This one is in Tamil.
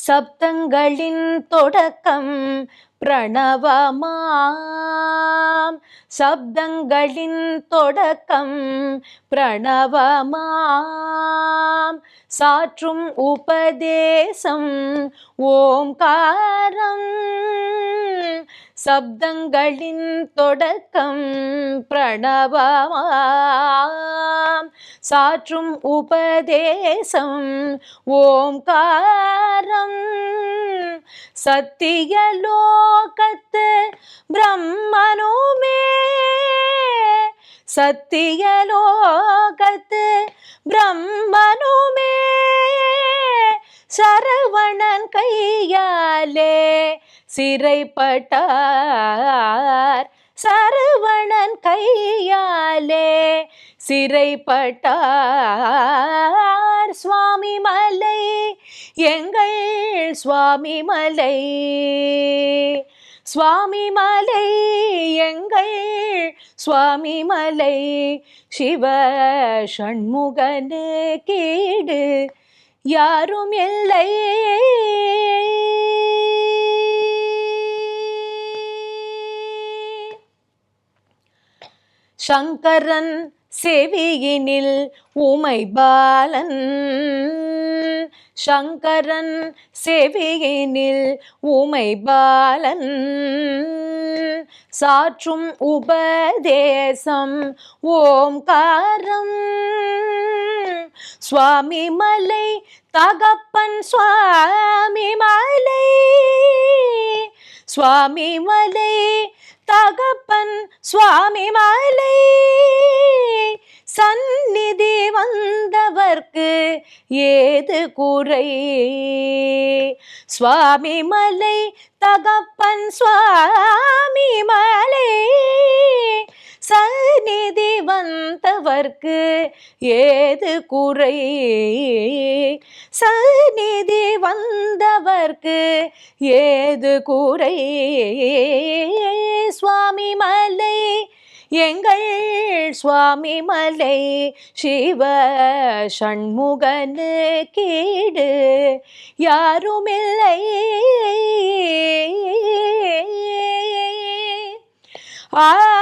சப்தங்களின் தொடக்கம் பிரணவமாம். சப்தங்களின் தொடக்கம் பிரணவமாம். சாற்றும் உபதேசம் ஓம்காரம். சப்தங்களின் தொடக்கம் பிரணவமாம். சாற்றும் உபதேசம் ஓம்காரம். சத்தியலோகத்து பிரம்மனுமே. சத்தியலோகத்து பிரம்மனுமே சரவணன் கையாலே சிறைப்பட்டார். சரவணன் கையாலே சிறைப்பட்டார். சுவாமி மலை எங்கள் சுவாமி மலை. சுவாமி மலை எங்கள் சுவாமி மலை. சிவ சண்முகனு கீடு யாரும் இல்லை. சங்கரன் செவியினில் உமை பாலன். சங்கரன் செவியினில் உமை பாலன். சாற்றும் உபதேசம் ஓம்காரம். சுவாமி மலை தகப்பன் சுவாமி மலை. சுவாமி மலை தகப்பன் சுவாமி மலை. சந்நிதி வந்தவர்க்கு ஏது குறை. சுவாமி மலை தகப்பன் சுவாமி மலை. சந்நிதி வந்தவர்க்கு ஏது குறை. சந்நிதி வந்தவர்க்கு ஏது குறை. சுவாமி மலை எங்கள் சுவாமி மலை. சிவ சண்முகனு கீடு யாருமில்லை. ஆ